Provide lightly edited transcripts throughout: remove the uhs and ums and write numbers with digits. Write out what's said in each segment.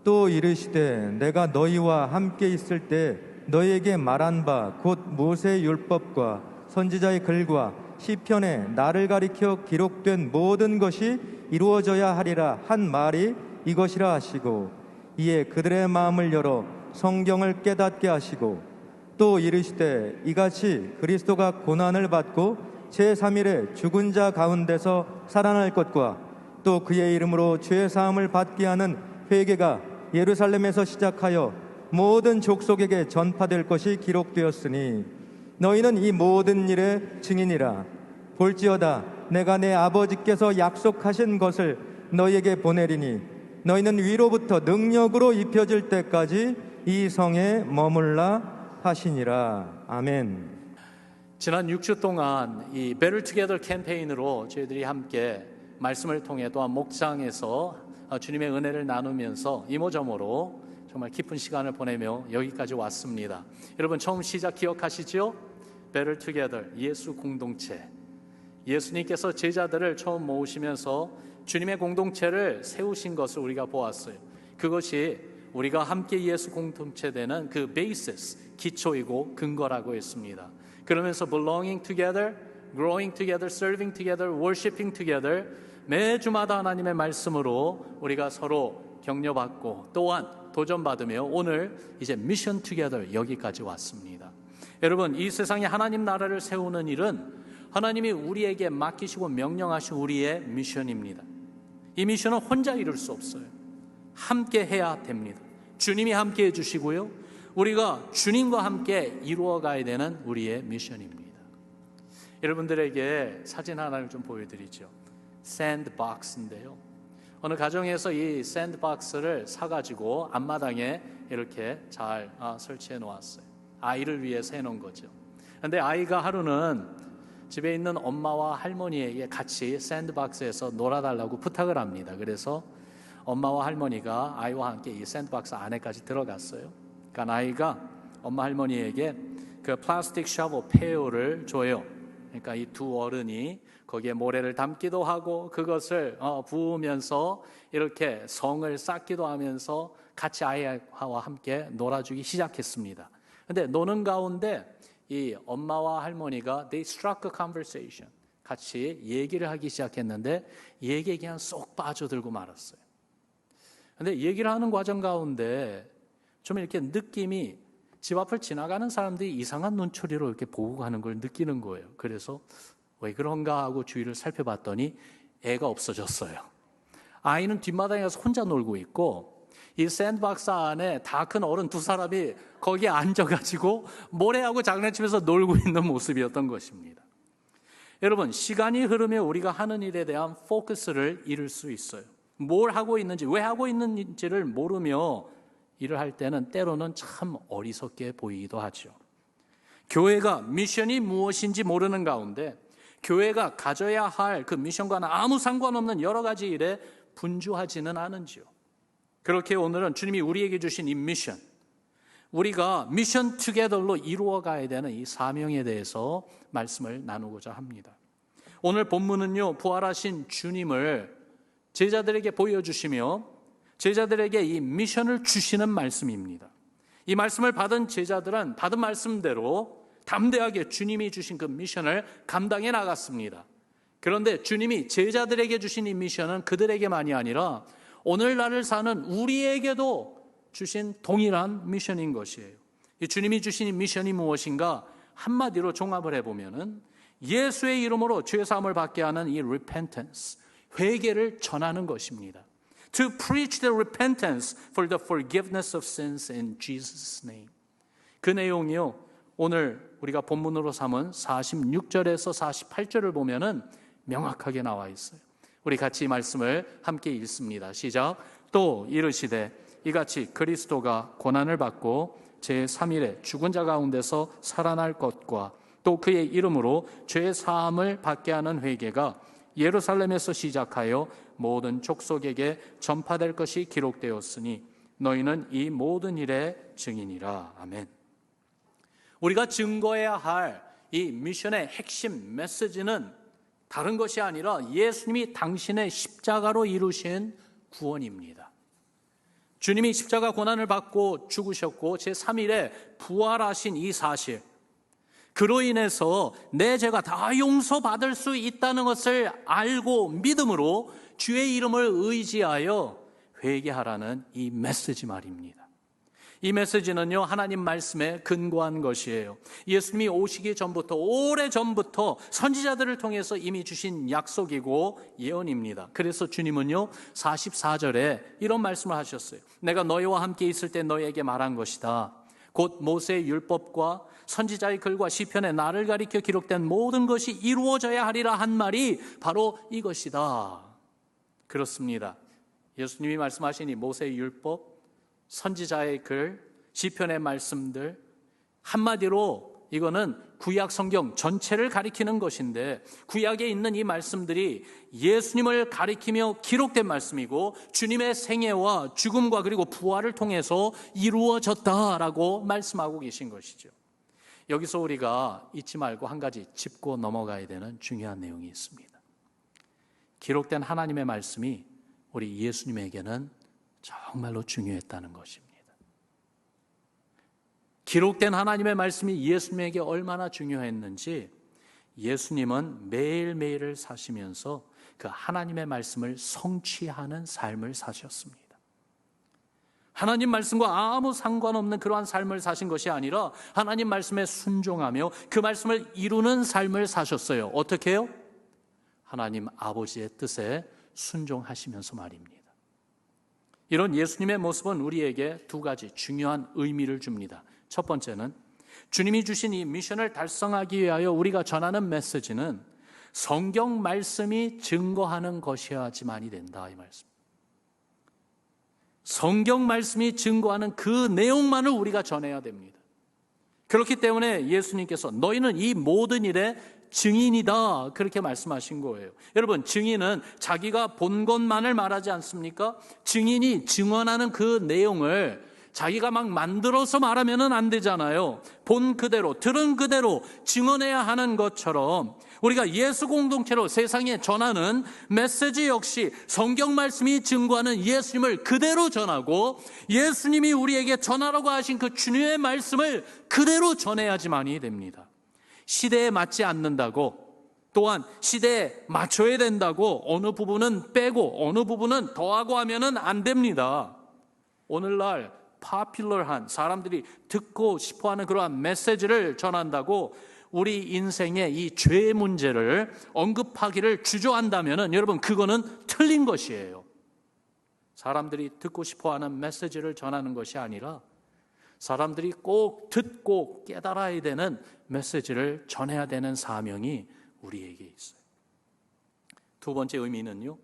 또 이르시되 내가 너희와 함께 있을 때 너희에게 말한 바 곧 모세의 율법과 선지자의 글과 시편에 나를 가리켜 기록된 모든 것이 이루어져야 하리라 한 말이 이것이라 하시고, 이에 그들의 마음을 열어 성경을 깨닫게 하시고, 또 이르시되 이같이 그리스도가 고난을 받고 제3일에 죽은 자 가운데서 살아날 것과 또 그의 이름으로 죄 사함을 받게 하는 회개가 예루살렘에서 시작하여 모든 족속에게 전파될 것이 기록되었으니 너희는 이 모든 일의 증인이라. 볼지어다 내가 내 아버지께서 약속하신 것을 너희에게 보내리니 너희는 위로부터 능력으로 입혀질 때까지 이 성에 머물라 하시니라. 아멘. 지난 6주 동안 이 Better Together 캠페인으로 저희들이 함께 말씀을 통해 또한 목장에서 주님의 은혜를 나누면서 이모저모로 정말 깊은 시간을 보내며 여기까지 왔습니다. 여러분 처음 시작 기억하시죠? Better Together, 예수 공동체. 예수님께서 제자들을 처음 모으시면서 주님의 공동체를 세우신 것을 우리가 보았어요. 그것이 우리가 함께 예수 공동체 되는 그 베이시스, 기초이고 근거라고 했습니다. 그러면서 belonging together, growing together, serving together, worshiping together, 매주마다 하나님의 말씀으로 우리가 서로 격려받고 또한 도전받으며 오늘 이제 mission together 여기까지 왔습니다. 여러분 이 세상에 하나님 나라를 세우는 일은 하나님이 우리에게 맡기시고 명령하신 우리의 미션입니다. 이 미션은 혼자 이룰 수 없어요. 함께 해야 됩니다. 주님이 함께 해주시고요, 우리가 주님과 함께 이루어가야 되는 우리의 미션입니다. 여러분들에게 사진 하나를 좀 보여드리죠. 샌드박스인데요, 어느 가정에서 이 샌드박스를 사가지고 앞마당에 이렇게 잘 설치해 놓았어요. 아이를 위해서 해놓은 거죠. 그런데 아이가 하루는 집에 있는 엄마와 할머니에게 같이 샌드박스에서 놀아달라고 부탁을 합니다. 그래서 엄마와 할머니가 아이와 함께 이 샌드박스 안에까지 들어갔어요. 그러니까 아이가 엄마 할머니에게 그 플라스틱 셔버 페어를 줘요. 그러니까 이 두 어른이 거기에 모래를 담기도 하고 그것을 부으면서 이렇게 성을 쌓기도 하면서 같이 아이와 함께 놀아주기 시작했습니다. 그런데 노는 가운데 이 엄마와 할머니가 they struck a conversation, 같이 얘기를 하기 시작했는데 얘기에 그냥 쏙 빠져들고 말았어요. 그런데 얘기를 하는 과정 가운데 좀 이렇게 느낌이 집 앞을 지나가는 사람들이 이상한 눈초리로 이렇게 보고 가는 걸 느끼는 거예요. 그래서 왜 그런가 하고 주위를 살펴봤더니 애가 없어졌어요. 아이는 뒷마당에 가서 혼자 놀고 있고 이 샌드박스 안에 다 큰 어른 두 사람이 거기에 앉아가지고 모래하고 장난치면서 놀고 있는 모습이었던 것입니다. 여러분 시간이 흐르면 우리가 하는 일에 대한 포커스를 잃을 수 있어요. 뭘 하고 있는지 왜 하고 있는지를 모르며 일을 할 때는 때로는 참 어리석게 보이기도 하죠. 교회가 미션이 무엇인지 모르는 가운데 교회가 가져야 할 그 미션과는 아무 상관없는 여러 가지 일에 분주하지는 않은지요. 그렇게 오늘은 주님이 우리에게 주신 이 미션, 우리가 미션 투게더로 이루어가야 되는 이 사명에 대해서 말씀을 나누고자 합니다. 오늘 본문은요, 부활하신 주님을 제자들에게 보여주시며 제자들에게 이 미션을 주시는 말씀입니다. 이 말씀을 받은 제자들은 받은 말씀대로 담대하게 주님이 주신 그 미션을 감당해 나갔습니다. 그런데 주님이 제자들에게 주신 이 미션은 그들에게만이 아니라 오늘날을 사는 우리에게도 주신 동일한 미션인 것이에요. 이 주님이 주신 이 미션이 무엇인가? 한마디로 종합을 해보면은 예수의 이름으로 죄사함을 받게 하는 이 repentance, 회개를 전하는 것입니다. To preach the repentance for the forgiveness of sins in Jesus' name. 그 내용이요, 오늘 우리가 본문으로 삼은 46절에서 48절을 보면은 명확하게 나와 있어요. 우리 같이 이 말씀을 함께 읽습니다. 시작. 또 이르시되 이같이 그리스도가 고난을 받고 제3일에 죽은 자 가운데서 살아날 것과 또 그의 이름으로 죄 사함을 받게 하는 회개가 예루살렘에서 시작하여 모든 족속에게 전파될 것이 기록되었으니 너희는 이 모든 일의 증인이라. 아멘. 우리가 증거해야 할 이 미션의 핵심 메시지는 다른 것이 아니라 예수님이 당신의 십자가로 이루신 구원입니다. 주님이 십자가 고난을 받고 죽으셨고 제3일에 부활하신 이 사실, 그로 인해서 내 죄가 다 용서받을 수 있다는 것을 알고 믿음으로 주의 이름을 의지하여 회개하라는 이 메시지 말입니다. 이 메시지는요, 하나님 말씀에 근거한 것이에요. 예수님이 오시기 전부터, 오래전부터 선지자들을 통해서 이미 주신 약속이고 예언입니다. 그래서 주님은요 44절에 이런 말씀을 하셨어요. 내가 너희와 함께 있을 때 너희에게 말한 것이다. 곧 모세의 율법과 선지자의 글과 시편에 나를 가리켜 기록된 모든 것이 이루어져야 하리라 한 말이 바로 이것이다. 그렇습니다. 예수님이 말씀하신 이 모세의 율법, 선지자의 글, 시편의 말씀들, 한마디로 이거는 구약 성경 전체를 가리키는 것인데, 구약에 있는 이 말씀들이 예수님을 가리키며 기록된 말씀이고 주님의 생애와 죽음과 그리고 부활을 통해서 이루어졌다라고 말씀하고 계신 것이죠. 여기서 우리가 잊지 말고 한 가지 짚고 넘어가야 되는 중요한 내용이 있습니다. 기록된 하나님의 말씀이 우리 예수님에게는 정말로 중요했다는 것입니다. 기록된 하나님의 말씀이 예수님에게 얼마나 중요했는지 예수님은 매일매일을 사시면서 그 하나님의 말씀을 성취하는 삶을 사셨습니다. 하나님 말씀과 아무 상관없는 그러한 삶을 사신 것이 아니라 하나님 말씀에 순종하며 그 말씀을 이루는 삶을 사셨어요. 어떻게 해요? 하나님 아버지의 뜻에 순종하시면서 말입니다. 이런 예수님의 모습은 우리에게 두 가지 중요한 의미를 줍니다. 첫 번째는 주님이 주신 이 미션을 달성하기 위하여 우리가 전하는 메시지는 성경 말씀이 증거하는 것이어야지만이 된다, 이 말씀. 성경 말씀이 증거하는 그 내용만을 우리가 전해야 됩니다. 그렇기 때문에 예수님께서 너희는 이 모든 일에 증인이다, 그렇게 말씀하신 거예요. 여러분, 증인은 자기가 본 것만을 말하지 않습니까? 증인이 증언하는 그 내용을 자기가 막 만들어서 말하면 안 되잖아요. 본 그대로, 들은 그대로 증언해야 하는 것처럼 우리가 예수 공동체로 세상에 전하는 메시지 역시 성경 말씀이 증거하는 예수님을 그대로 전하고 예수님이 우리에게 전하라고 하신 그 주님의 말씀을 그대로 전해야지만이 됩니다. 시대에 맞지 않는다고, 또한 시대에 맞춰야 된다고 어느 부분은 빼고 어느 부분은 더하고 하면은 안 됩니다. 오늘날 파퓰러한, 사람들이 듣고 싶어하는 그러한 메시지를 전한다고 우리 인생의 이 죄의 문제를 언급하기를 주저한다면은 여러분, 그거는 틀린 것이에요. 사람들이 듣고 싶어하는 메시지를 전하는 것이 아니라 사람들이 꼭 듣고 깨달아야 되는 메시지를 전해야 되는 사명이 우리에게 있어요. 두 번째 의미는요,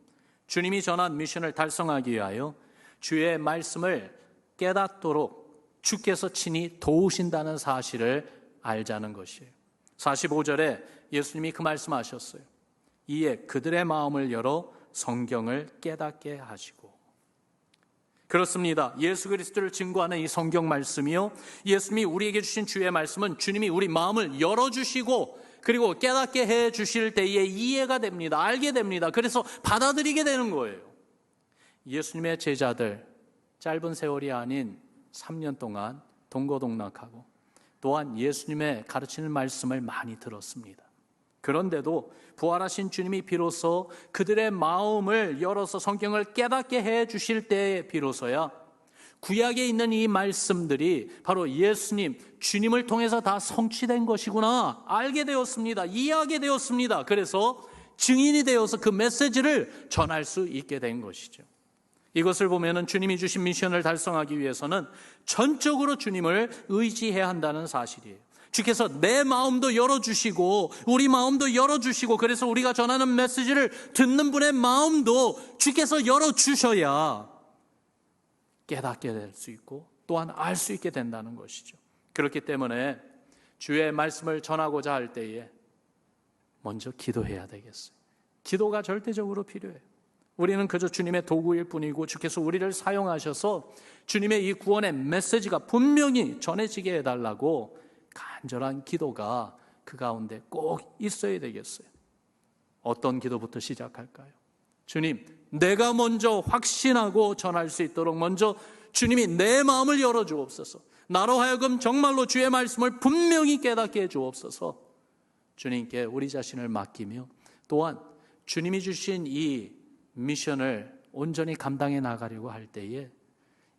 주님이 전한 미션을 달성하기 위하여 주의 말씀을 깨닫도록 주께서 친히 도우신다는 사실을 알자는 것이에요. 45절에 예수님이 그 말씀하셨어요. 이에 그들의 마음을 열어 성경을 깨닫게 하시고. 그렇습니다. 예수 그리스도를 증거하는 이 성경 말씀이요, 예수님이 우리에게 주신 주의 말씀은 주님이 우리 마음을 열어주시고 그리고 깨닫게 해 주실 때에 이해가 됩니다. 알게 됩니다. 그래서 받아들이게 되는 거예요. 예수님의 제자들 짧은 세월이 아닌 3년 동안 동고동락하고 또한 예수님의 가르치는 말씀을 많이 들었습니다. 그런데도 부활하신 주님이 비로소 그들의 마음을 열어서 성경을 깨닫게 해 주실 때에 비로소야 구약에 있는 이 말씀들이 바로 예수님, 주님을 통해서 다 성취된 것이구나 알게 되었습니다. 이해하게 되었습니다. 그래서 증인이 되어서 그 메시지를 전할 수 있게 된 것이죠. 이것을 보면은 주님이 주신 미션을 달성하기 위해서는 전적으로 주님을 의지해야 한다는 사실이에요. 주께서 내 마음도 열어주시고 우리 마음도 열어주시고, 그래서 우리가 전하는 메시지를 듣는 분의 마음도 주께서 열어주셔야 깨닫게 될 수 있고 또한 알 수 있게 된다는 것이죠. 그렇기 때문에 주의 말씀을 전하고자 할 때에 먼저 기도해야 되겠어요. 기도가 절대적으로 필요해요. 우리는 그저 주님의 도구일 뿐이고 주께서 우리를 사용하셔서 주님의 이 구원의 메시지가 분명히 전해지게 해달라고 간절한 기도가 그 가운데 꼭 있어야 되겠어요. 어떤 기도부터 시작할까요? 주님, 내가 먼저 확신하고 전할 수 있도록 먼저 주님이 내 마음을 열어주옵소서. 나로 하여금 정말로 주의 말씀을 분명히 깨닫게 해주옵소서. 주님께 우리 자신을 맡기며 또한 주님이 주신 이 미션을 온전히 감당해 나가려고 할 때에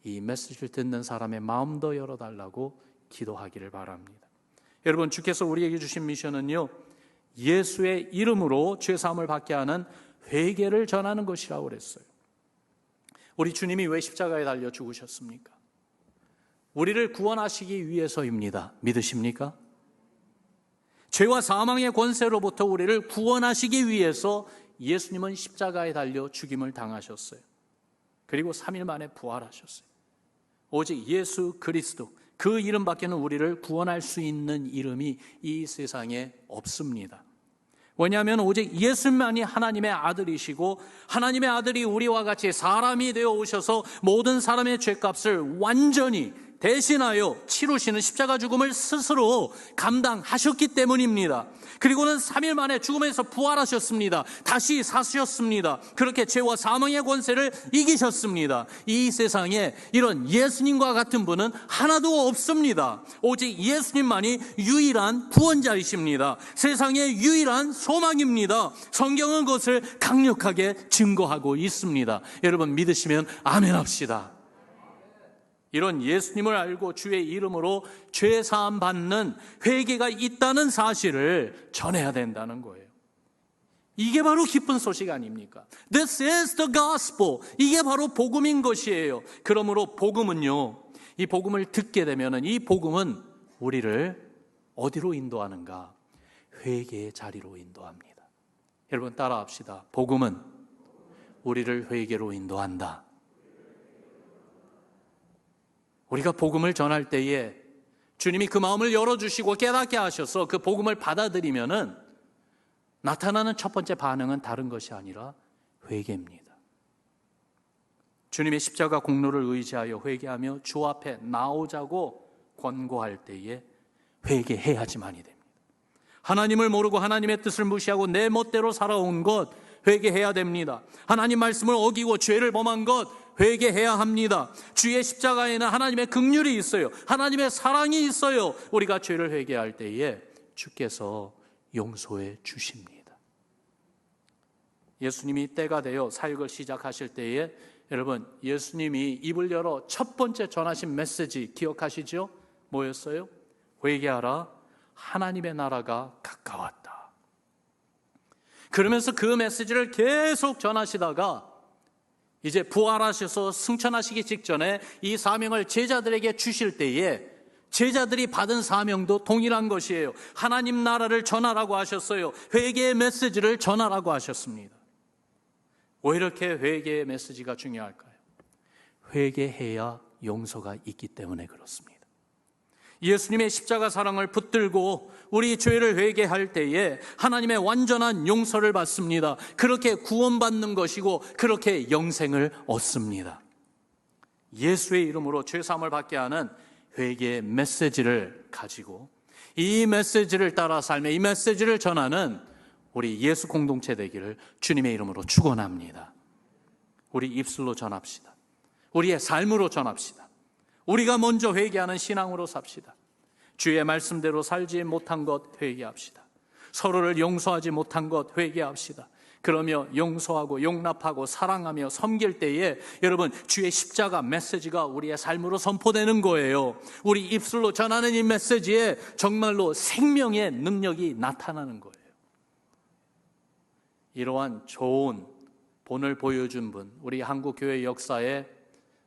이 메시지를 듣는 사람의 마음도 열어달라고 기도하기를 바랍니다. 여러분, 주께서 우리에게 주신 미션은요, 예수의 이름으로 죄사함을 받게 하는 회개를 전하는 것이라고 그랬어요. 우리 주님이 왜 십자가에 달려 죽으셨습니까? 우리를 구원하시기 위해서입니다. 믿으십니까? 죄와 사망의 권세로부터 우리를 구원하시기 위해서 예수님은 십자가에 달려 죽임을 당하셨어요. 그리고 3일 만에 부활하셨어요. 오직 예수 그리스도, 그 이름밖에는 우리를 구원할 수 있는 이름이 이 세상에 없습니다. 왜냐하면 오직 예수만이 하나님의 아들이시고 하나님의 아들이 우리와 같이 사람이 되어 오셔서 모든 사람의 죄값을 완전히 대신하여 치루시는 십자가 죽음을 스스로 감당하셨기 때문입니다. 그리고는 3일 만에 죽음에서 부활하셨습니다. 다시 사셨습니다. 그렇게 죄와 사망의 권세를 이기셨습니다. 이 세상에 이런 예수님과 같은 분은 하나도 없습니다. 오직 예수님만이 유일한 구원자이십니다. 세상의 유일한 소망입니다. 성경은 그것을 강력하게 증거하고 있습니다. 여러분, 믿으시면 아멘 합시다. 이런 예수님을 알고 주의 이름으로 죄 사함 받는 회개가 있다는 사실을 전해야 된다는 거예요. 이게 바로 기쁜 소식 아닙니까? This is the gospel. 이게 바로 복음인 것이에요. 그러므로 복음은요, 이 복음을 듣게 되면은 이 복음은 우리를 어디로 인도하는가? 회개의 자리로 인도합니다. 여러분, 따라합시다. 복음은 우리를 회개로 인도한다. 우리가 복음을 전할 때에 주님이 그 마음을 열어주시고 깨닫게 하셔서 그 복음을 받아들이면은 나타나는 첫 번째 반응은 다른 것이 아니라 회개입니다. 주님의 십자가 공로를 의지하여 회개하며 주 앞에 나오자고 권고할 때에 회개해야지만이 됩니다. 하나님을 모르고 하나님의 뜻을 무시하고 내 멋대로 살아온 것 회개해야 됩니다. 하나님 말씀을 어기고 죄를 범한 것 회개해야 합니다. 주의 십자가에는 하나님의 긍휼이 있어요. 하나님의 사랑이 있어요. 우리가 죄를 회개할 때에 주께서 용서해 주십니다. 예수님이 때가 되어 사역을 시작하실 때에 여러분, 예수님이 입을 열어 첫 번째 전하신 메시지 기억하시죠? 뭐였어요? 회개하라, 하나님의 나라가 가까웠다. 그러면서 그 메시지를 계속 전하시다가 이제 부활하셔서 승천하시기 직전에 이 사명을 제자들에게 주실 때에 제자들이 받은 사명도 동일한 것이에요. 하나님 나라를 전하라고 하셨어요. 회개의 메시지를 전하라고 하셨습니다. 왜 이렇게 회개의 메시지가 중요할까요? 회개해야 용서가 있기 때문에 그렇습니다. 예수님의 십자가 사랑을 붙들고 우리 죄를 회개할 때에 하나님의 완전한 용서를 받습니다. 그렇게 구원받는 것이고 그렇게 영생을 얻습니다. 예수의 이름으로 죄사함을 받게 하는 회개의 메시지를 가지고 이 메시지를 따라 삶의 이 메시지를 전하는 우리 예수 공동체 되기를 주님의 이름으로 축원합니다. 우리 입술로 전합시다. 우리의 삶으로 전합시다. 우리가 먼저 회개하는 신앙으로 삽시다. 주의 말씀대로 살지 못한 것 회개합시다. 서로를 용서하지 못한 것 회개합시다. 그러며 용서하고 용납하고 사랑하며 섬길 때에 여러분, 주의 십자가 메시지가 우리의 삶으로 선포되는 거예요. 우리 입술로 전하는 이 메시지에 정말로 생명의 능력이 나타나는 거예요. 이러한 좋은 본을 보여준 분, 우리 한국교회 역사에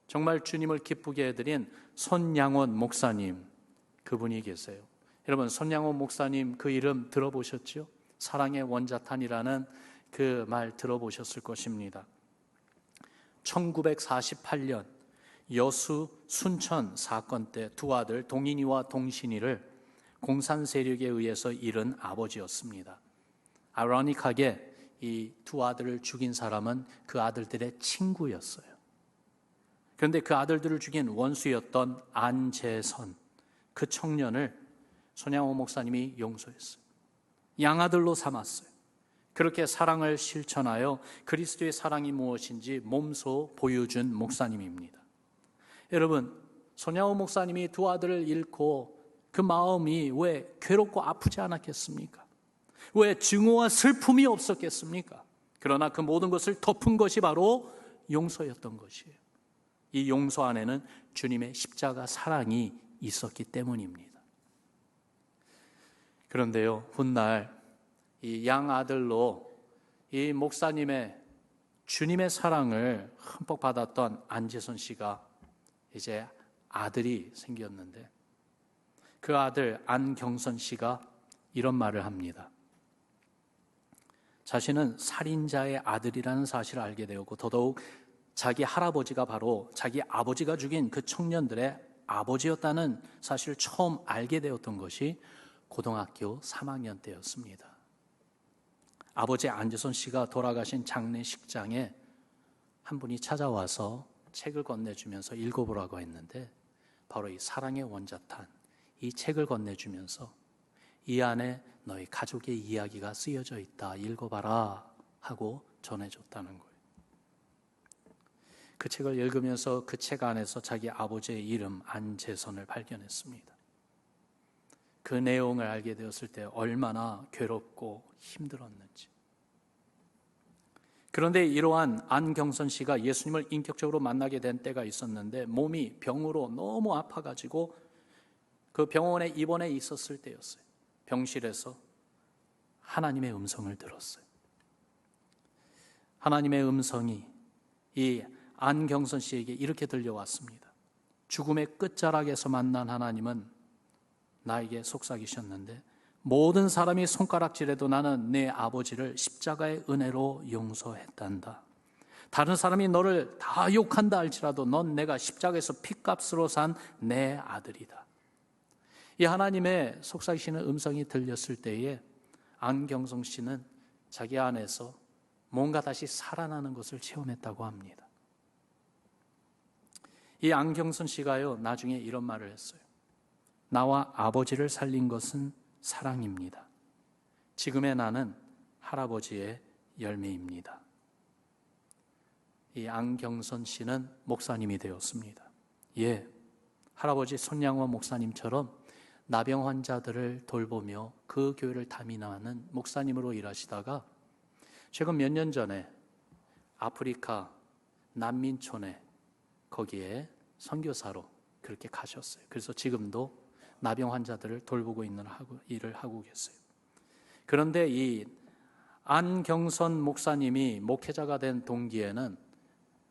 정말 주님을 기쁘게 해드린 손양원 목사님, 그분이 계세요. 여러분, 손양원 목사님 그 이름 들어보셨죠? 사랑의 원자탄이라는 그 말 들어보셨을 것입니다. 1948년 여수 순천 사건 때 두 아들 동인이와 동신이를 공산 세력에 의해서 잃은 아버지였습니다. 아이러니하게 이 두 아들을 죽인 사람은 그 아들들의 친구였어요. 그런데 그 아들들을 죽인 원수였던 안재선, 그 청년을 손양호 목사님이 용서했어요. 양아들로 삼았어요. 그렇게 사랑을 실천하여 그리스도의 사랑이 무엇인지 몸소 보여준 목사님입니다. 여러분, 손양호 목사님이 두 아들을 잃고 그 마음이 왜 괴롭고 아프지 않았겠습니까? 왜 증오와 슬픔이 없었겠습니까? 그러나 그 모든 것을 덮은 것이 바로 용서였던 것이에요. 이 용서 안에는 주님의 십자가 사랑이 있었기 때문입니다. 그런데요, 훗날 이 양아들로 이 목사님의 주님의 사랑을 흠뻑 받았던 안재선 씨가 이제 아들이 생겼는데, 그 아들 안경선 씨가 이런 말을 합니다. 자신은 살인자의 아들이라는 사실을 알게 되었고, 더더욱 자기 할아버지가 바로 자기 아버지가 죽인 그 청년들의 아버지였다는 사실을 처음 알게 되었던 것이 고등학교 3학년 때였습니다. 아버지 안재선 씨가 돌아가신 장례식장에 한 분이 찾아와서 책을 건네주면서 읽어보라고 했는데, 바로 이 사랑의 원자탄, 이 책을 건네주면서 이 안에 너희 가족의 이야기가 쓰여져 있다, 읽어봐라 하고 전해줬다는 거예요. 그 책을 읽으면서 그 책 안에서 자기 아버지의 이름 안재선을 발견했습니다. 그 내용을 알게 되었을 때 얼마나 괴롭고 힘들었는지. 그런데 이러한 안경선 씨가 예수님을 인격적으로 만나게 된 때가 있었는데, 몸이 병으로 너무 아파가지고 그 병원에 입원해 있었을 때였어요. 병실에서 하나님의 음성을 들었어요. 하나님의 음성이 이 안경선 씨에게 이렇게 들려왔습니다. 죽음의 끝자락에서 만난 하나님은 나에게 속삭이셨는데, 모든 사람이 손가락질해도 나는 내 아버지를 십자가의 은혜로 용서했단다. 다른 사람이 너를 다 욕한다 할지라도 넌 내가 십자가에서 핏값으로 산 내 아들이다. 이 하나님의 속삭이시는 음성이 들렸을 때에 안경성 씨는 자기 안에서 뭔가 다시 살아나는 것을 체험했다고 합니다. 이 안경선 씨가요, 나중에 이런 말을 했어요. 나와 아버지를 살린 것은 사랑입니다. 지금의 나는 할아버지의 열매입니다. 이 안경선 씨는 목사님이 되었습니다. 예, 할아버지 손양원 목사님처럼 나병 환자들을 돌보며 그 교회를 담임하는 목사님으로 일하시다가 최근 몇 년 전에 아프리카 난민촌에 거기에 선교사로 그렇게 가셨어요. 그래서 지금도 나병 환자들을 돌보고 있는 일을 하고 계세요. 그런데 이 안경선 목사님이 목회자가 된 동기에는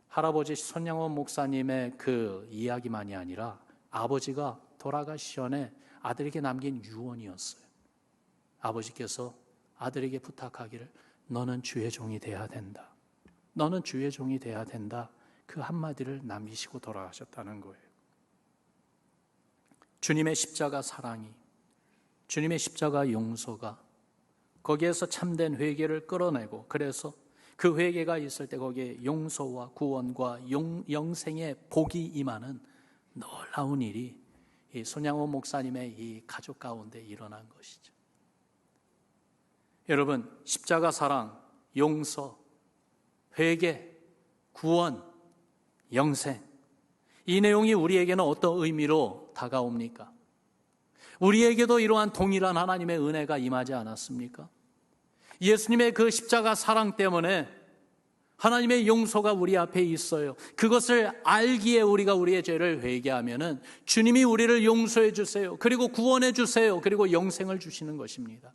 할아버지 손양원 목사님의 그 이야기만이 아니라 아버지가 돌아가시 전에 아들에게 남긴 유언이었어요. 아버지께서 아들에게 부탁하기를 너는 주의 종이 돼야 된다. 너는 주의 종이 돼야 된다. 그 한마디를 남기시고 돌아가셨다는 거예요. 주님의 십자가 사랑이, 주님의 십자가 용서가 거기에서 참된 회개를 끌어내고, 그래서 그 회개가 있을 때 거기에 용서와 구원과 영생의 복이 임하는 놀라운 일이 이 손양원 목사님의 이 가족 가운데 일어난 것이죠. 여러분, 십자가 사랑, 용서, 회개, 구원, 영생, 이 내용이 우리에게는 어떤 의미로 다가옵니까? 우리에게도 이러한 동일한 하나님의 은혜가 임하지 않았습니까? 예수님의 그 십자가 사랑 때문에 하나님의 용서가 우리 앞에 있어요. 그것을 알기에 우리가 우리의 죄를 회개하면은 주님이 우리를 용서해 주세요. 그리고 구원해 주세요. 그리고 영생을 주시는 것입니다.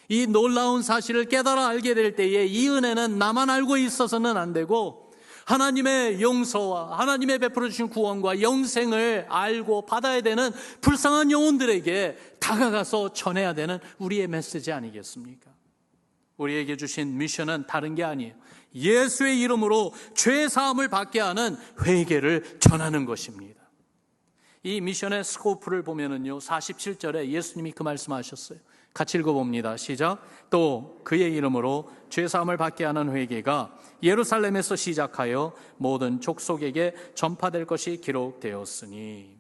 이 놀라운 사실을 깨달아 알게 될 때에 이 은혜는 나만 알고 있어서는 안 되고, 하나님의 용서와 하나님의 베풀어 주신 구원과 영생을 알고 받아야 되는 불쌍한 영혼들에게 다가가서 전해야 되는 우리의 메시지 아니겠습니까? 우리에게 주신 미션은 다른 게 아니에요. 예수의 이름으로 죄 사함을 받게 하는 회개를 전하는 것입니다. 이 미션의 스코프를 보면은요, 47절에 예수님이 그 말씀하셨어요. 같이 읽어봅니다. 시작. 또 그의 이름으로 죄 사함을 받게 하는 회개가 예루살렘에서 시작하여 모든 족속에게 전파될 것이 기록되었으니,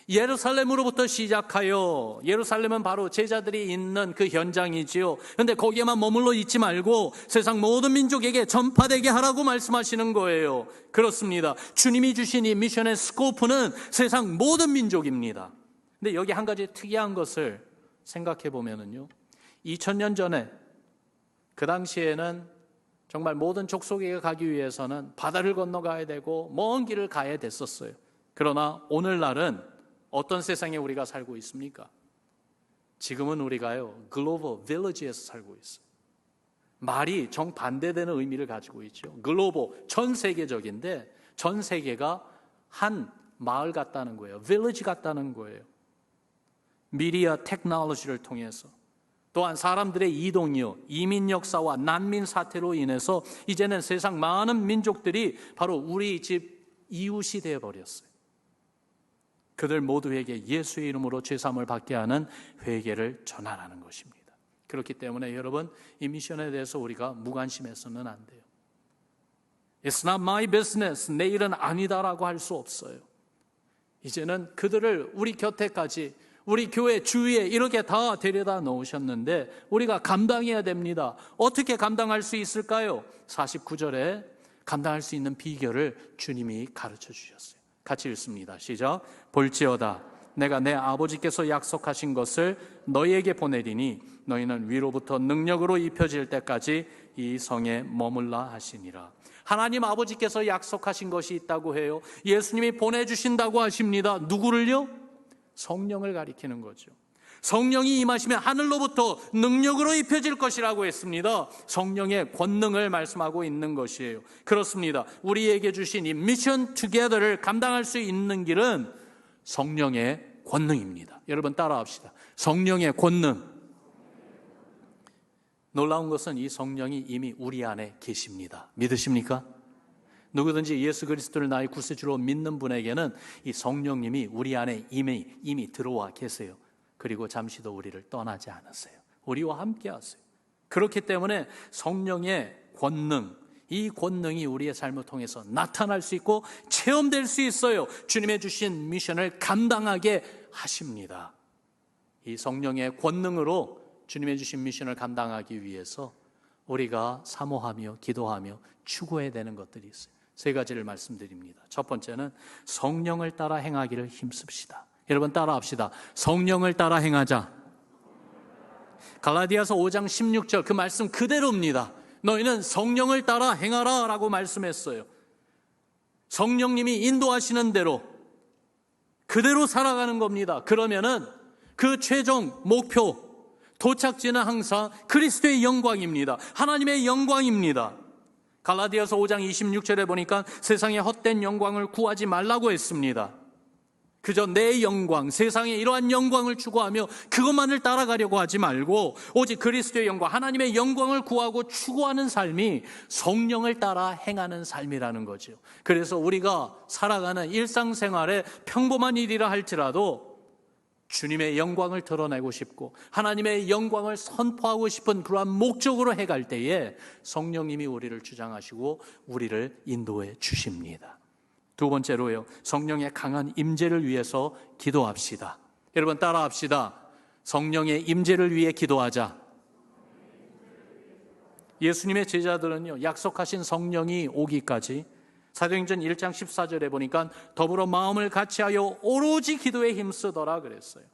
예루살렘으로부터 시작하여, 예루살렘은 바로 제자들이 있는 그 현장이지요. 그런데 거기에만 머물러 있지 말고 세상 모든 민족에게 전파되게 하라고 말씀하시는 거예요. 그렇습니다. 주님이 주신 이 미션의 스코프는 세상 모든 민족입니다. 근데 여기 한 가지 특이한 것을 생각해 보면은요, 2000년 전에 그 당시에는 정말 모든 족속에게 가기 위해서는 바다를 건너가야 되고 먼 길을 가야 됐었어요. 그러나 오늘날은 어떤 세상에 우리가 살고 있습니까? 지금은 우리가요, 글로벌 빌리지에서 살고 있어요. 말이 정반대되는 의미를 가지고 있죠. 글로벌, 전 세계적인데 전 세계가 한 마을 같다는 거예요. 빌리지 같다는 거예요. 미디어 테크놀로지를 통해서, 또한 사람들의 이동이요, 이민 역사와 난민 사태로 인해서 이제는 세상 많은 민족들이 바로 우리 집 이웃이 되어버렸어요. 그들 모두에게 예수의 이름으로 죄사함을 받게 하는 회개를 전하라는 것입니다. 그렇기 때문에 여러분, 이 미션에 대해서 우리가 무관심해서는 안 돼요. It's not my business, 내 일은 아니다라고 할 수 없어요. 이제는 그들을 우리 곁에까지, 우리 교회 주위에 이렇게 다 데려다 놓으셨는데 우리가 감당해야 됩니다. 어떻게 감당할 수 있을까요? 49절에 감당할 수 있는 비결을 주님이 가르쳐 주셨어요. 같이 읽습니다. 시작. 볼지어다 내가 내 아버지께서 약속하신 것을 너희에게 보내리니 너희는 위로부터 능력으로 입혀질 때까지 이 성에 머물라 하시니라. 하나님 아버지께서 약속하신 것이 있다고 해요. 예수님이 보내주신다고 하십니다. 누구를요? 성령을 가리키는 거죠. 성령이 임하시면 하늘로부터 능력으로 입혀질 것이라고 했습니다. 성령의 권능을 말씀하고 있는 것이에요. 그렇습니다. 우리에게 주신 이 미션 투게더를 감당할 수 있는 길은 성령의 권능입니다. 여러분 따라합시다. 성령의 권능. 놀라운 것은 이 성령이 이미 우리 안에 계십니다. 믿으십니까? 누구든지 예수 그리스도를 나의 구세주로 믿는 분에게는 이 성령님이 우리 안에 이미 들어와 계세요. 그리고 잠시도 우리를 떠나지 않으세요. 우리와 함께 하세요. 그렇기 때문에 성령의 권능, 이 권능이 우리의 삶을 통해서 나타날 수 있고 체험될 수 있어요. 주님의 주신 미션을 감당하게 하십니다. 이 성령의 권능으로 주님의 주신 미션을 감당하기 위해서 우리가 사모하며 기도하며 추구해야 되는 것들이 있어요. 세 가지를 말씀드립니다. 첫 번째는 성령을 따라 행하기를 힘씁시다. 여러분 따라합시다. 성령을 따라 행하자. 갈라디아서 5장 16절 그 말씀 그대로입니다. 너희는 성령을 따라 행하라 라고 말씀했어요. 성령님이 인도하시는 대로 그대로 살아가는 겁니다. 그러면은 그 최종 목표, 도착지는 항상 그리스도의 영광입니다. 하나님의 영광입니다. 갈라디아서 5장 26절에 보니까 세상의 헛된 영광을 구하지 말라고 했습니다. 그저 내 영광, 세상의 이러한 영광을 추구하며 그것만을 따라가려고 하지 말고 오직 그리스도의 영광, 하나님의 영광을 구하고 추구하는 삶이 성령을 따라 행하는 삶이라는 거죠. 그래서 우리가 살아가는 일상생활에 평범한 일이라 할지라도 주님의 영광을 드러내고 싶고 하나님의 영광을 선포하고 싶은 그러한 목적으로 해갈 때에 성령님이 우리를 주장하시고 우리를 인도해 주십니다. 두 번째로요, 성령의 강한 임재를 위해서 기도합시다. 여러분 따라합시다. 성령의 임재를 위해 기도하자. 예수님의 제자들은요, 약속하신 성령이 오기까지 사도행전 1장 14절에 보니까 더불어 마음을 같이하여 오로지 기도에 힘쓰더라 그랬어요.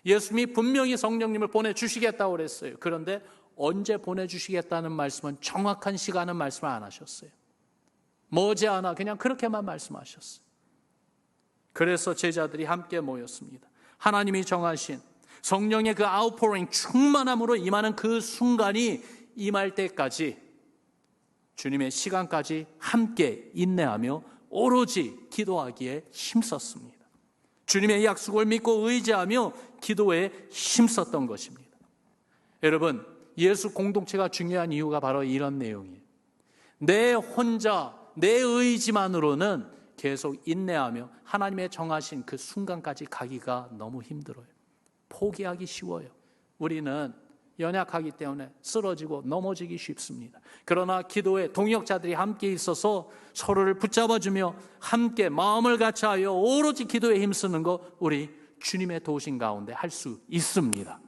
예수님이 분명히 성령님을 보내주시겠다고 그랬어요. 그런데 언제 보내주시겠다는 말씀은, 정확한 시간은 말씀을 안 하셨어요. 머지않아 그냥 그렇게만 말씀하셨어요. 그래서 제자들이 함께 모였습니다. 하나님이 정하신 성령의 그 아웃포링, 충만함으로 임하는 그 순간이 임할 때까지 주님의 시간까지 함께 인내하며 오로지 기도하기에 힘썼습니다. 주님의 약속을 믿고 의지하며 기도에 힘썼던 것입니다. 여러분, 예수 공동체가 중요한 이유가 바로 이런 내용이에요. 내 혼자, 내 의지만으로는 계속 인내하며 하나님의 정하신 그 순간까지 가기가 너무 힘들어요. 포기하기 쉬워요. 우리는 연약하기 때문에 쓰러지고 넘어지기 쉽습니다. 그러나 기도에 동역자들이 함께 있어서 서로를 붙잡아주며 함께 마음을 같이하여 오로지 기도에 힘쓰는 것, 우리 주님의 도우심 가운데 할 수 있습니다.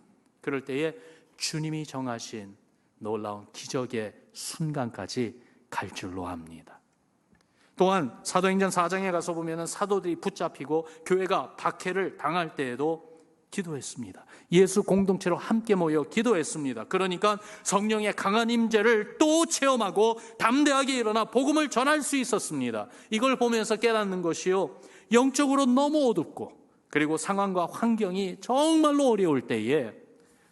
그럴 때에 주님이 정하신 놀라운 기적의 순간까지 갈 줄로 압니다. 또한 사도행전 4장에 가서 보면 사도들이 붙잡히고 교회가 박해를 당할 때에도 기도했습니다. 예수 공동체로 함께 모여 기도했습니다. 그러니까 성령의 강한 임재를 또 체험하고 담대하게 일어나 복음을 전할 수 있었습니다. 이걸 보면서 깨닫는 것이요, 영적으로 너무 어둡고 그리고 상황과 환경이 정말로 어려울 때에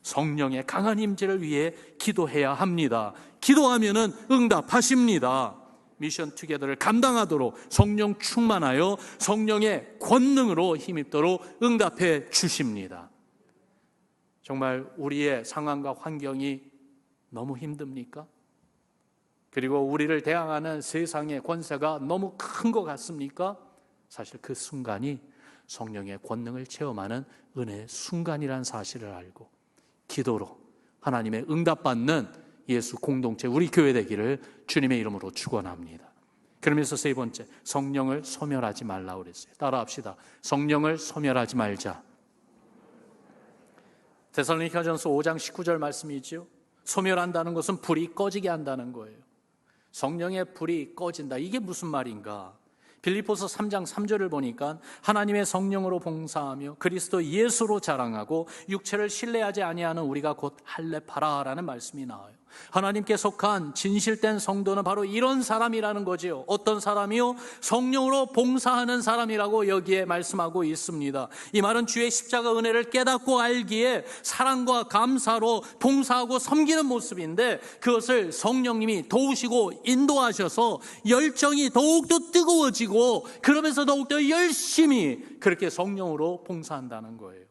성령의 강한 임재를 위해 기도해야 합니다. 기도하면은 응답하십니다. 미션 투게더를 감당하도록 성령 충만하여 성령의 권능으로 힘입도록 응답해 주십니다. 정말 우리의 상황과 환경이 너무 힘듭니까? 그리고 우리를 대항하는 세상의 권세가 너무 큰 것 같습니까? 사실 그 순간이 성령의 권능을 체험하는 은혜의 순간이라는 사실을 알고 기도로 하나님의 응답받는 예수 공동체, 우리 교회 되기를 주님의 이름으로 축원합니다. 그러면서 세 번째, 성령을 소멸하지 말라 그랬어요. 따라합시다. 성령을 소멸하지 말자. 데살로니가전서 5장 19절 말씀이지요. 소멸한다는 것은 불이 꺼지게 한다는 거예요. 성령의 불이 꺼진다. 이게 무슨 말인가? 빌립보서 3장 3절을 보니까 하나님의 성령으로 봉사하며 그리스도 예수로 자랑하고 육체를 신뢰하지 아니하는 우리가 곧 할례파라라는 말씀이 나와요. 하나님께 속한 진실된 성도는 바로 이런 사람이라는 거지요. 어떤 사람이요? 성령으로 봉사하는 사람이라고 여기에 말씀하고 있습니다. 이 말은 주의 십자가 은혜를 깨닫고 알기에 사랑과 감사로 봉사하고 섬기는 모습인데, 그것을 성령님이 도우시고 인도하셔서 열정이 더욱더 뜨거워지고 그러면서 더욱더 열심히 그렇게 성령으로 봉사한다는 거예요.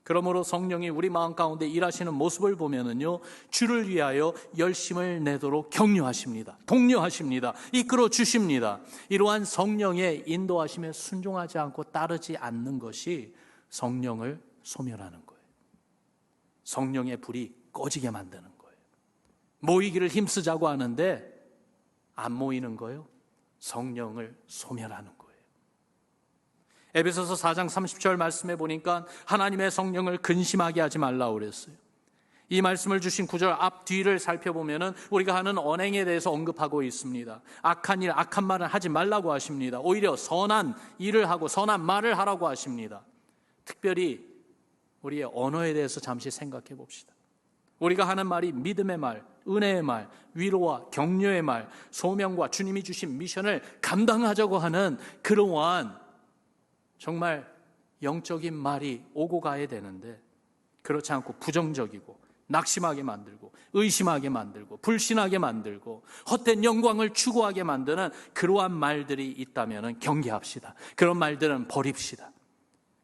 그러므로 성령이 우리 마음 가운데 일하시는 모습을 보면은요, 주를 위하여 열심을 내도록 격려하십니다. 독려하십니다. 이끌어 주십니다. 이러한 성령의 인도하심에 순종하지 않고 따르지 않는 것이 성령을 소멸하는 거예요. 성령의 불이 꺼지게 만드는 거예요. 모이기를 힘쓰자고 하는데 안 모이는 거예요. 성령을 소멸하는 거예요. 에베소서 4장 30절 말씀해 보니까 하나님의 성령을 근심하게 하지 말라고 그랬어요. 이 말씀을 주신 구절 앞뒤를 살펴보면 우리가 하는 언행에 대해서 언급하고 있습니다. 악한 일, 악한 말을 하지 말라고 하십니다. 오히려 선한 일을 하고 선한 말을 하라고 하십니다. 특별히 우리의 언어에 대해서 잠시 생각해 봅시다. 우리가 하는 말이 믿음의 말, 은혜의 말, 위로와 격려의 말, 소명과 주님이 주신 미션을 감당하자고 하는 그러한 정말 영적인 말이 오고 가야 되는데, 그렇지 않고 부정적이고 낙심하게 만들고 의심하게 만들고 불신하게 만들고 헛된 영광을 추구하게 만드는 그러한 말들이 있다면 경계합시다. 그런 말들은 버립시다.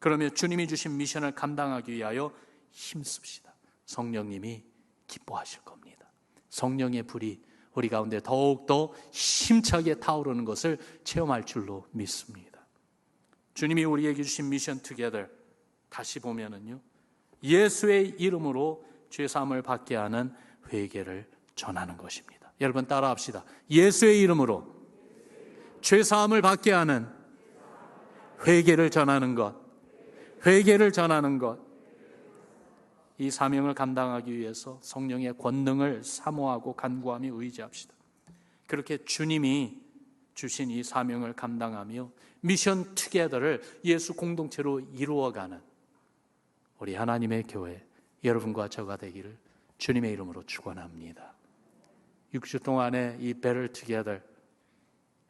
그러면 주님이 주신 미션을 감당하기 위하여 힘씁시다. 성령님이 기뻐하실 겁니다. 성령의 불이 우리 가운데 더욱더 힘차게 타오르는 것을 체험할 줄로 믿습니다. 주님이 우리에게 주신 미션 투게더, 다시 보면은요, 예수의 이름으로 죄사함을 받게 하는 회개를 전하는 것입니다. 여러분 따라합시다. 예수의 이름으로 죄사함을 받게 하는 회개를 전하는 것, 회개를 전하는 것. 이 사명을 감당하기 위해서 성령의 권능을 사모하고 간구하며 의지합시다. 그렇게 주님이 주신 이 사명을 감당하며 미션 투게더를 예수 공동체로 이루어가는 우리 하나님의 교회 여러분과 저가 되기를 주님의 이름으로 축원합니다. 6주 동안의 이 배럴 투게더,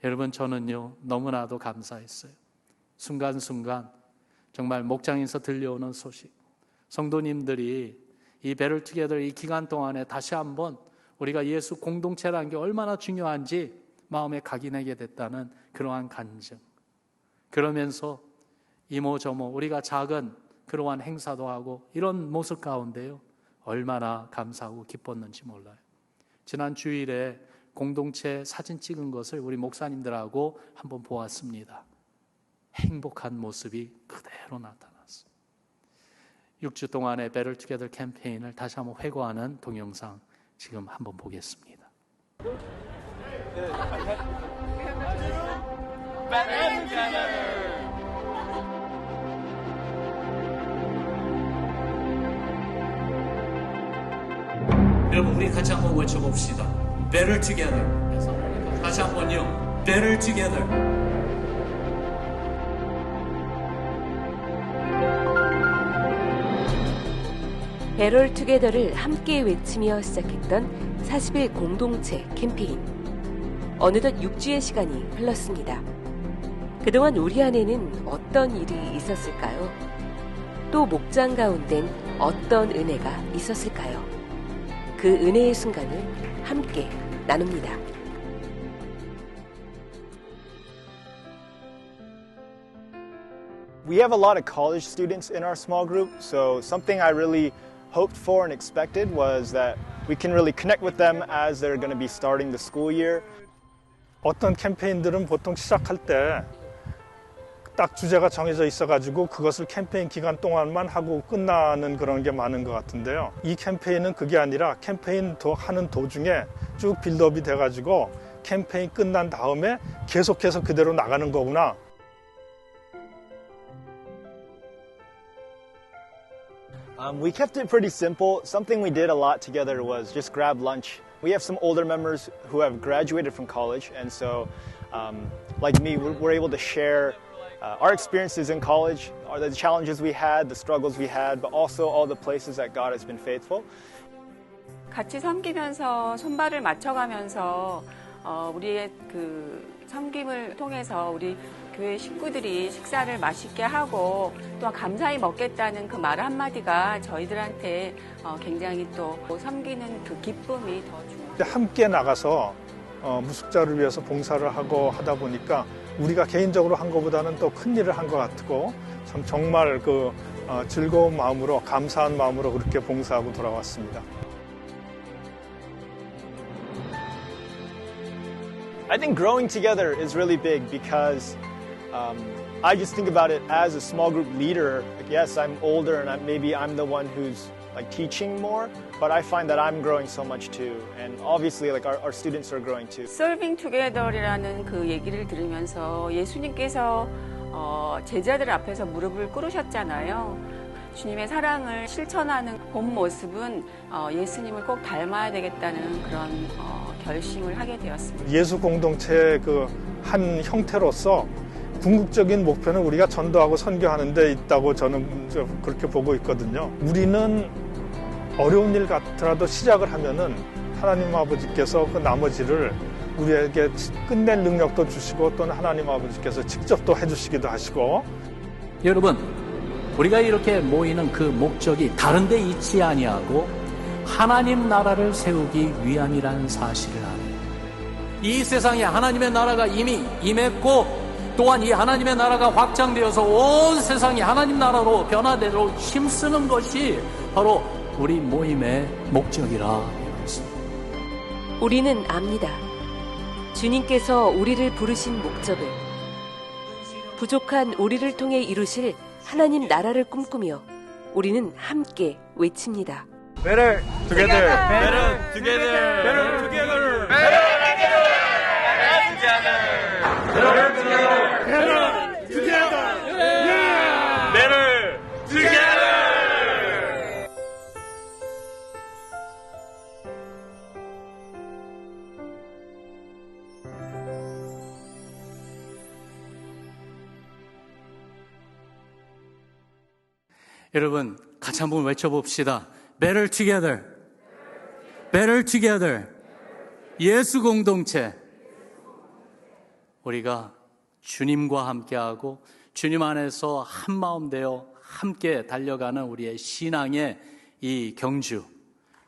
여러분 저는요 너무나도 감사했어요. 순간순간 정말 목장에서 들려오는 소식, 성도님들이 이 배럴 투게더 이 기간 동안에 다시 한번 우리가 예수 공동체라는 게 얼마나 중요한지 마음에 각인하게 됐다는 그러한 간증, 그러면서 이모저모 우리가 작은 그러한 행사도 하고 이런 모습 가운데요 얼마나 감사하고 기뻤는지 몰라요. 지난 주일에 공동체 사진 찍은 것을 우리 목사님들하고 한번 보았습니다. 행복한 모습이 그대로 나타났어요. 6주 동안의 Better Together 캠페인을 다시 한번 회고하는 동영상 지금 한번 보겠습니다. 여러분, 우리 같이 한번 외쳐봅시다. Better Together. 다시 한번요. Better Together. Better Together를 함께 외치며 시작했던 40일 공동체 캠페인. 어느덧 6주의 시간이 흘렀습니다. 그동안 우리 안에는 어떤 일이 있었을까요? 또 목장 가운데는 어떤 은혜가 있었을까요? 그 은혜의 순간을 함께 나눕니다. We have a lot of college students in our small group, so something I really hoped for and expected was that we can really connect with them as they're going to be starting the school year. 어떤 캠페인들은 보통 시작할 때 딱 주제가 정해져 있어가지고 그것을 캠페인 기간 동안만 하고 끝나는 그런 게 많은 것 같은데요. 이 캠페인은 그게 아니라 캠페인 하는 도중에 쭉 빌드업이 돼가지고 캠페인 끝난 다음에 계속해서 그대로 나가는 거구나. We kept it pretty simple. Something we did a lot together was just grab lunch. We have some older members who have graduated from college, and so, like me, we're able to share our experiences in college, the challenges we had, the struggles we had, but also all the places that God has been faithful. 같이 섬기면서 손발을 맞춰가면서 우리의 그 섬김을 통해서 우리 교회 식구들이 식사를 맛있게 하고 또 감사히 먹겠다는 그 말 한마디가 저희들한테 굉장히 또 섬기는 그 기쁨이 더 중요해요. 함께 나가서 무숙자를 위해서 봉사를 하고 하다 보니까 우리가 개인적으로 한 것보다는 또 큰 일을 한 것 같고 참 정말 그 즐거운 마음으로 감사한 마음으로 그렇게 봉사하고 돌아왔습니다. I think growing together is really big because I just think about it as a small group leader. Like, yes, I'm older and maybe I'm the one who's like teaching more, but I find that I'm growing so much too. And obviously like our students are growing too. Serving Together이라는 그 얘기를 들으면서 예수님께서 제자들 앞에서 무릎을 꿇으셨잖아요. 주님의 사랑을 실천하는 본 모습은 예수님을 꼭 닮아야 되겠다는 그런 결심을 하게 되었습니다. 예수 공동체의 그 한 형태로서 궁극적인 목표는 우리가 전도하고 선교하는 데 있다고 저는 그렇게 보고 있거든요. 우리는 어려운 일 같더라도 시작을 하면은 하나님 아버지께서 그 나머지를 우리에게 끝낼 능력도 주시고 또는 하나님 아버지께서 직접 또 해주시기도 하시고. 여러분, 우리가 이렇게 모이는 그 목적이 다른 데 있지 아니하고 하나님 나라를 세우기 위함이라는 사실을 아는, 이 세상에 하나님의 나라가 이미 임했고 또한 이 하나님의 나라가 확장되어서 온 세상이 하나님 나라로 변화되도록 힘쓰는 것이 바로 우리 모임의 목적이라 했습니다. 우리는 압니다. 주님께서 우리를 부르신 목적을, 부족한 우리를 통해 이루실 하나님 나라를 꿈꾸며 우리는 함께 외칩니다. Better together. Better together. Better together. Better together. Better together. Better together. Better together. 여러분, 같이 한번 외쳐봅시다. Better together. Better together. 예수 공동체. 우리가 주님과 함께하고 주님 안에서 한 마음 되어 함께 달려가는 우리의 신앙의 이 경주,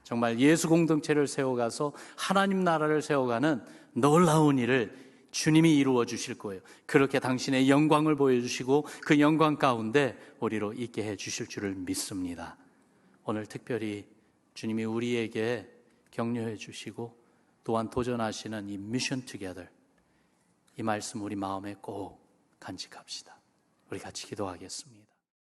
정말 예수 공동체를 세워가서 하나님 나라를 세워가는 놀라운 일을 주님이 이루어 주실 거예요. 그렇게 당신의 영광을 보여주시고 그 영광 가운데 우리로 있게 해 주실 줄을 믿습니다. 오늘 특별히 주님이 우리에게 격려해 주시고 또한 도전하시는 이 미션 투게더, 이 말씀 우리 마음에 꼭 간직합시다. 우리 같이 기도하겠습니다.